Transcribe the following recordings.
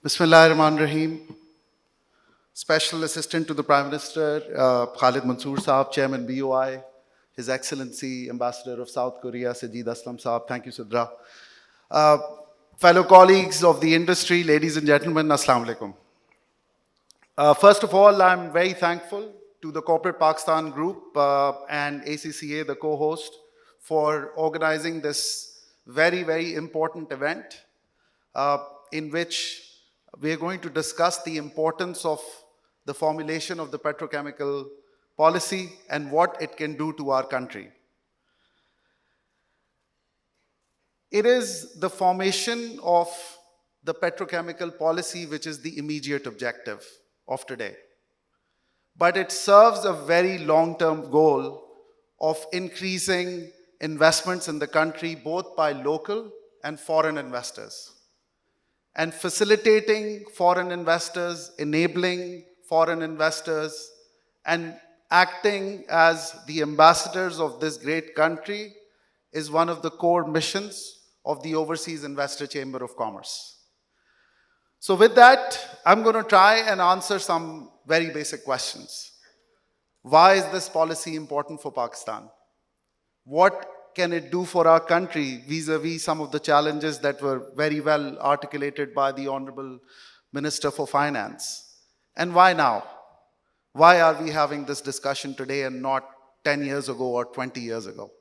Bismillahirrahmanirrahim. Special Assistant to the Prime Minister, Khalid Mansoor Saab, Chairman BOI, His Excellency Ambassador of South Korea, Sajid Aslam Saab. Thank you, Sidra. Uh, Fellow colleagues of the industry, ladies and gentlemen, Assalamu alaikum. First of all, I'm very thankful to the Corporate Pakistan Group and ACCA, the co-host, for organizing this very, very important event in which we are going to discuss the importance of the formulation of the petrochemical policy and what it can do to our country. It is the formation of the petrochemical policy which is the immediate objective of today. But it serves a very long-term goal of increasing investments in the country, both by local and foreign investors, and facilitating foreign investors, enabling foreign investors, and acting as the ambassadors of this great country is one of the core missions of the Overseas Investor Chamber of Commerce. So with that, I'm going to try and answer some very basic questions. Why is this policy important for Pakistan? What can it do for our country vis-a-vis some of the challenges that were very well articulated by the Honorable Minister for Finance? And why now? Why are we having this discussion today and not 10 years ago or 20 years ago?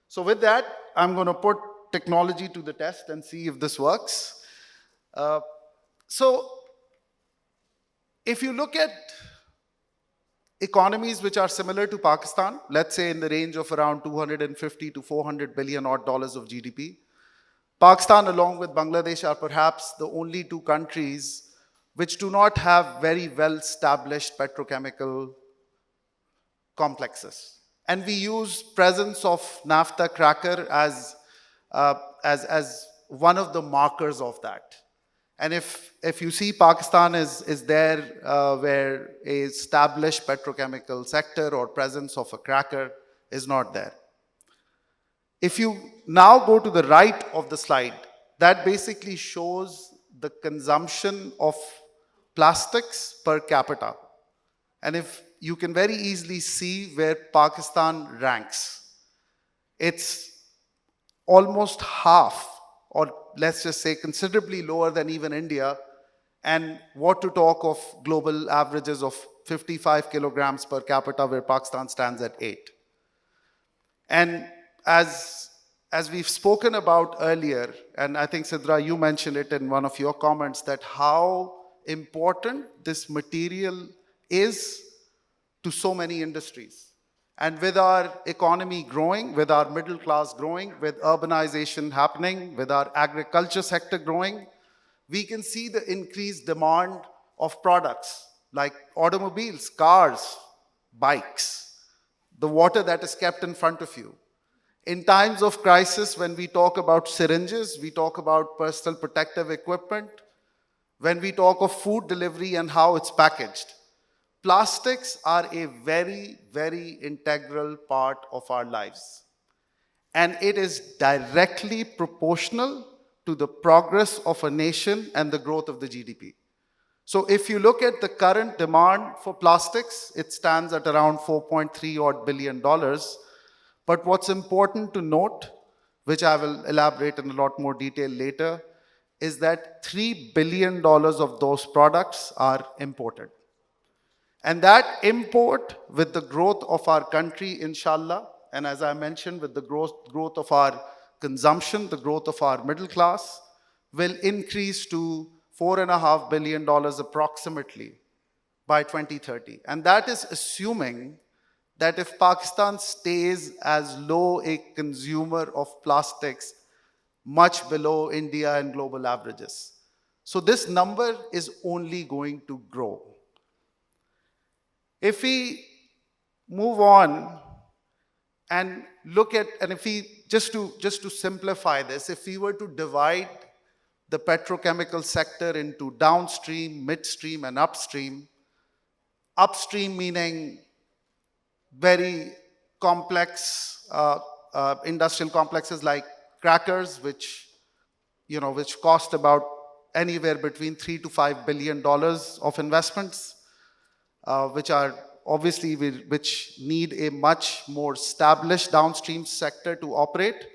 So with that, I'm going to put technology to the test and see if this works. So if you look at economies which are similar to Pakistan, let's say in the range of around 250 to 400 billion odd dollars of GDP, Pakistan along with Bangladesh are perhaps the only two countries which do not have very well established petrochemical complexes. And we use presence of naphtha cracker as one of the markers of that. And if you see Pakistan is there where a established petrochemical sector or presence of a cracker is not there. If you now go to the right of the slide, that basically shows the consumption of plastics per capita. And if you can very easily see where Pakistan ranks, it's almost half, or let's just say considerably lower than even India, and what to talk of global averages of 55 kilograms per capita, where Pakistan stands at 8. And as we've spoken about earlier, and I think Sidra, you mentioned it in one of your comments, that how important this material is to so many industries. And with our economy growing, with our middle class growing, with urbanization happening, with our agriculture sector growing, we can see the increased demand of products like automobiles, cars, bikes, the water that is kept in front of you. In times of crisis, when we talk about syringes, we talk about personal protective equipment, when we talk of food delivery and how it's packaged, plastics are a very, very integral part of our lives. And it is directly proportional to the progress of a nation and the growth of the GDP. So if you look at the current demand for plastics, it stands at around $4.3 odd billion. But what's important to note, which I will elaborate in a lot more detail later, is that $3 billion of those products are imported. And that import, with the growth of our country, inshallah, and as I mentioned, with the growth of our consumption, the growth of our middle class, will increase to $4.5 billion approximately by 2030. And that is assuming that if Pakistan stays as low a consumer of plastics, much below India and global averages. So this number is only going to grow. If we move on and look at, and if we, just to simplify this, if we were to divide the petrochemical sector into downstream, midstream, and upstream, upstream meaning very complex industrial complexes like crackers, which cost about anywhere between $3 to $5 billion of investments, which are obviously which need a much more established downstream sector to operate,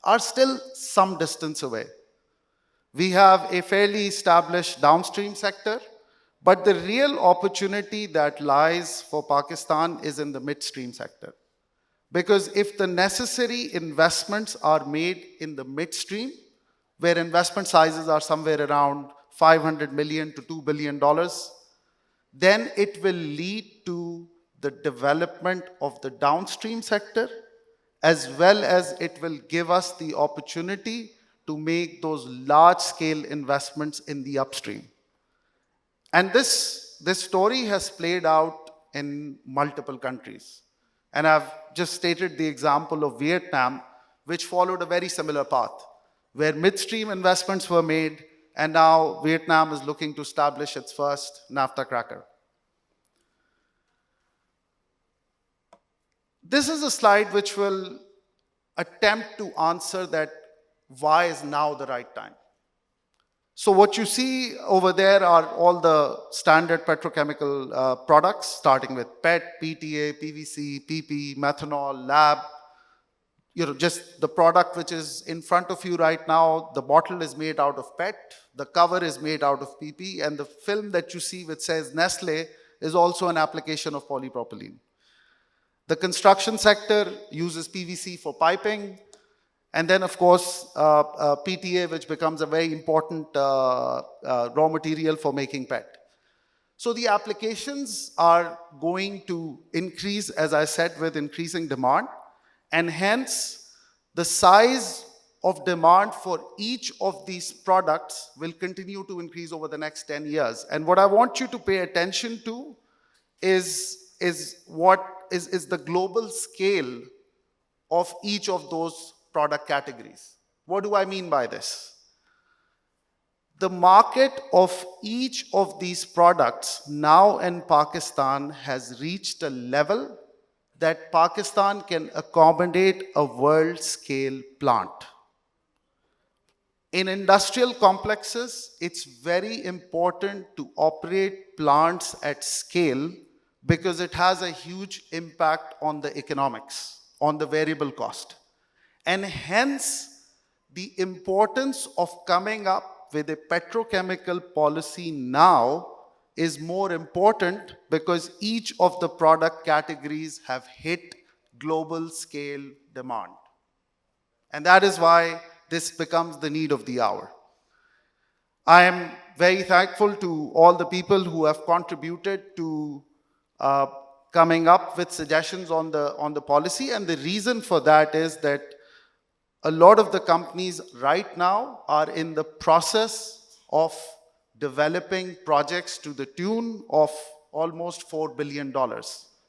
are still some distance away. We have a fairly established downstream sector, but the real opportunity that lies for Pakistan is in the midstream sector. Because if the necessary investments are made in the midstream, where investment sizes are somewhere around $500 million to $2 billion, then it will lead to the development of the downstream sector, as well as it will give us the opportunity to make those large-scale investments in the upstream. And this story has played out in multiple countries. And I've just stated the example of Vietnam, which followed a very similar path, where midstream investments were made, and now Vietnam is looking to establish its first naphtha cracker. This is a slide which will attempt to answer that why is now the right time. So what you see over there are all the standard petrochemical products, starting with PET, PTA, PVC, PP, methanol, lab. Just the product which is in front of you right now, the bottle is made out of PET, the cover is made out of PP, and the film that you see which says Nestle is also an application of polypropylene. The construction sector uses PVC for piping, and then, of course, PTA, which becomes a very important raw material for making PET. So the applications are going to increase, as I said, with increasing demand, and hence the size of demand for each of these products will continue to increase over the next 10 years. And what I want you to pay attention to is the global scale of each of those product categories. What do I mean by this? The market of each of these products now in Pakistan has reached a level that Pakistan can accommodate a world-scale plant. In industrial complexes, it's very important to operate plants at scale because it has a huge impact on the economics, on the variable cost. And hence, the importance of coming up with a petrochemical policy now is more important because each of the product categories have hit global scale demand. And that is why this becomes the need of the hour. I am very thankful to all the people who have contributed to coming up with suggestions on the policy, and the reason for that is that a lot of the companies right now are in the process of developing projects to the tune of almost $4 billion.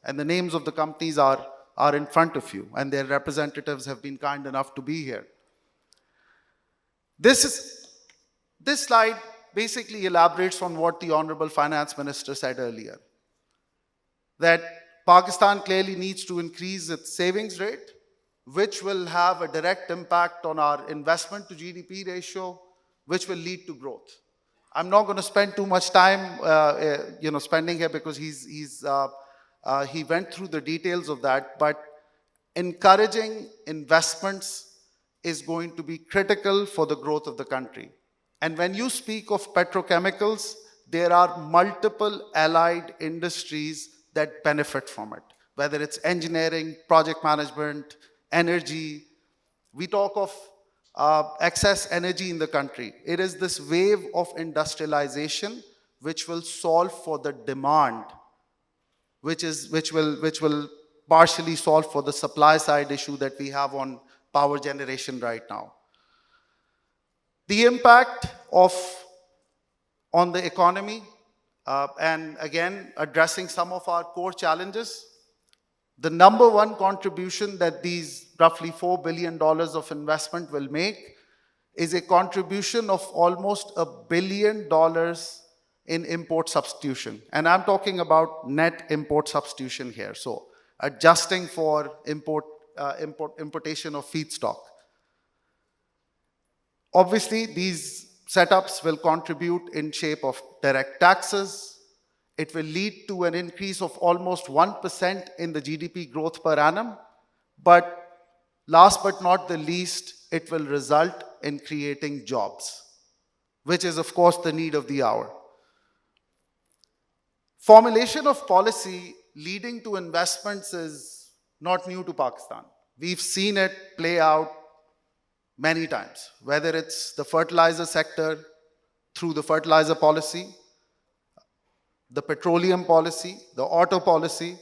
And the names of the companies are in front of you, and their representatives have been kind enough to be here. This slide basically elaborates on what the Honorable Finance Minister said earlier, that Pakistan clearly needs to increase its savings rate, which will have a direct impact on our investment to GDP ratio, which will lead to growth. I'm not going to spend too much time spending here because he went through the details of that, but encouraging investments is going to be critical for the growth of the country. And when you speak of petrochemicals, there are multiple allied industries that benefit from it, whether it's engineering, project management, energy. We talk of excess energy in the country. It is this wave of industrialization which will solve for the demand, which will partially solve for the supply side issue that we have on power generation right now. The impact on the economy, and again, addressing some of our core challenges. The number one contribution that these roughly $4 billion of investment will make is a contribution of almost $1 billion in import substitution. And I'm talking about net import substitution here. So adjusting for importation of feedstock. Obviously, these setups will contribute in shape of direct taxes. It will lead to an increase of almost 1% in the GDP growth per annum. But last but not the least, it will result in creating jobs, which is, of course, the need of the hour. Formulation of policy leading to investments is not new to Pakistan. We've seen it play out many times, whether it's the fertilizer sector through the fertilizer policy, the petroleum policy, the auto policy,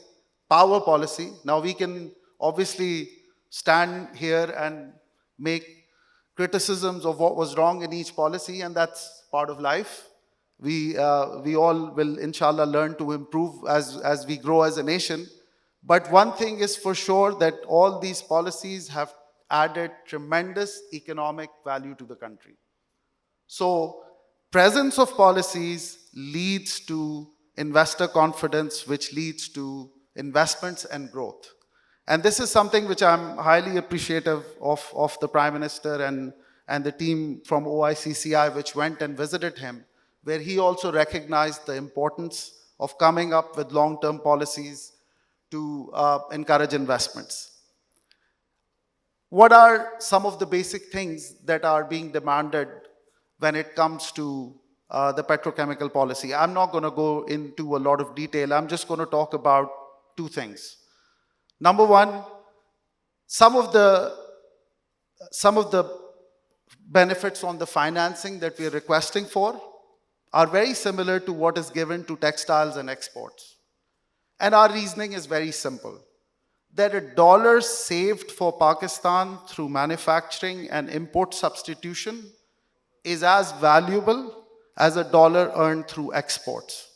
power policy. Now we can obviously stand here and make criticisms of what was wrong in each policy, and that's part of life. We all will, inshallah, learn to improve as we grow as a nation. But one thing is for sure, that all these policies have added tremendous economic value to the country. So presence of policies leads to investor confidence, which leads to investments and growth. And this is something which I'm highly appreciative of the Prime Minister and the team from OICCI, which went and visited him, where he also recognized the importance of coming up with long-term policies to encourage investments. What are some of the basic things that are being demanded when it comes to the petrochemical policy? I'm not going to go into a lot of detail. I'm just going to talk about two things. Number one, some of the benefits on the financing that we are requesting for are very similar to what is given to textiles and exports. And our reasoning is very simple, that $1 saved for Pakistan through manufacturing and import substitution is as valuable as $1 earned through exports.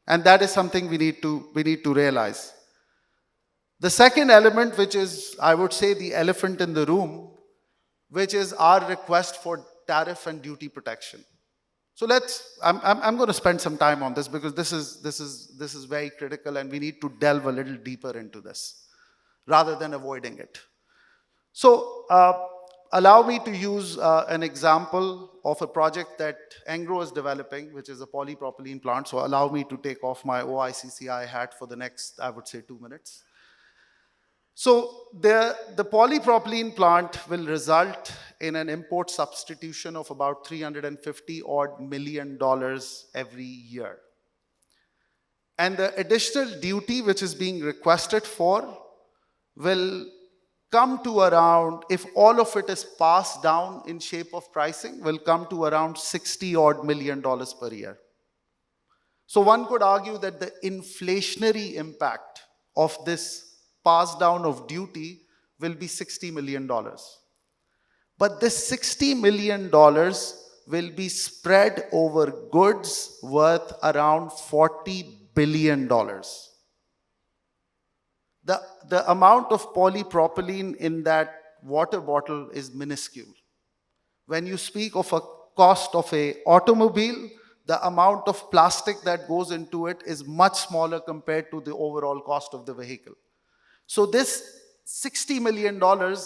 And that is something we need to realize. The second element, which is, I would say, the elephant in the room, which is our request for tariff and duty protection. So I'm going to spend some time on this, because this is very critical, and we need to delve a little deeper into this rather than avoiding it. So allow me to use an example of a project that Engro is developing, which is a polypropylene plant. So allow me to take off my OICCI hat for the next, I would say, 2 minutes. So the polypropylene plant will result in an import substitution of about $350 million every year. And the additional duty which is being requested for will come to around, if all of it is passed down in shape of pricing, will come to around $60 million per year. So one could argue that the inflationary impact of this pass down of duty will be $60 million. But this $60 million will be spread over goods worth around $40 billion. The amount of polypropylene in that water bottle is minuscule. When you speak of a cost of an automobile, the amount of plastic that goes into it is much smaller compared to the overall cost of the vehicle. So this $60 million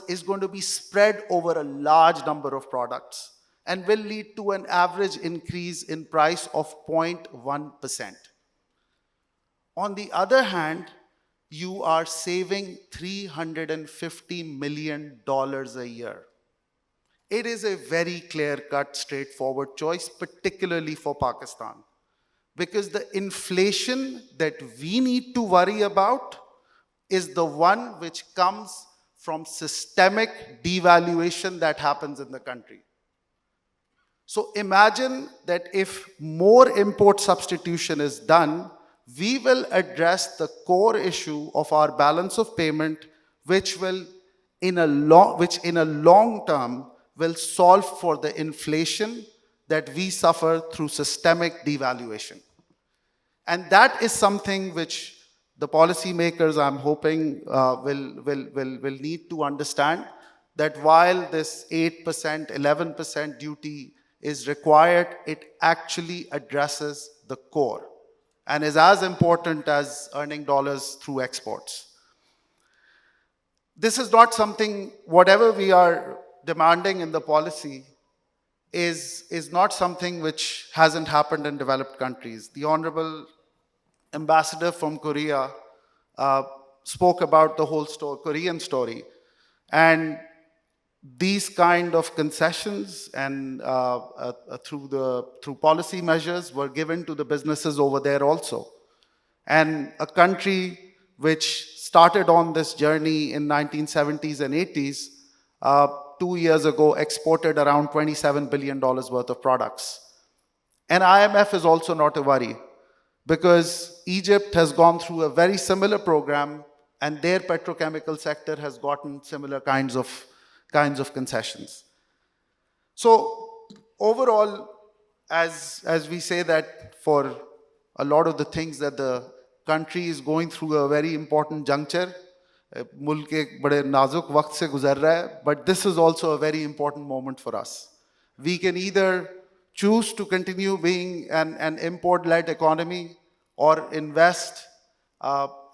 is going to be spread over a large number of products and will lead to an average increase in price of 0.1%. On the other hand, you are saving $350 million a year. It is a very clear-cut, straightforward choice, particularly for Pakistan, because the inflation that we need to worry about is the one which comes from systemic devaluation that happens in the country. So imagine that if more import substitution is done, we will address the core issue of our balance of payment, which in a long term will solve for the inflation that we suffer through systemic devaluation. And that is something which the policymakers, I'm hoping, will need to understand, that while this 8%, 11% duty is required, it actually addresses the core and is as important as earning dollars through exports. This is not something, whatever we are demanding in the policy, is not something which hasn't happened in developed countries. The Honorable Ambassador from Korea uh, spoke about the whole Korean story. And these kind of concessions and through policy measures were given to the businesses over there also. And a country which started on this journey in 1970s and 80s, 2 years ago exported around $27 billion worth of products. And IMF is also not a worry, because Egypt has gone through a very similar program, and their petrochemical sector has gotten similar kinds of concessions. So overall, as we say that for a lot of the things that the country is going through a very important juncture, मुल्क एक बड़े नाजुक वक्त से गुजर रहा है, but this is also a very important moment for us. We can either choose to continue being an import-led economy, or invest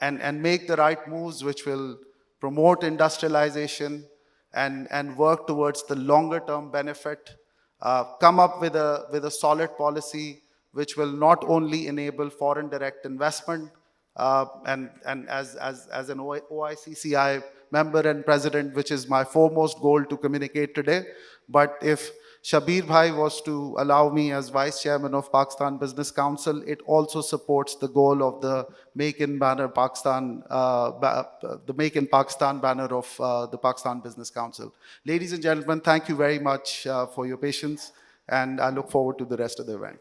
and make the right moves which will promote industrialization and work towards the longer-term benefit, come up with a solid policy which will not only enable foreign direct investment, and as an OICCI member and president, which is my foremost goal to communicate today. But if Shabir Bhai was to allow me as Vice Chairman of Pakistan Business Council, it also supports the goal of the Make in Pakistan banner of the Pakistan Business Council. Ladies and gentlemen, thank you very much for your patience, and I look forward to the rest of the event.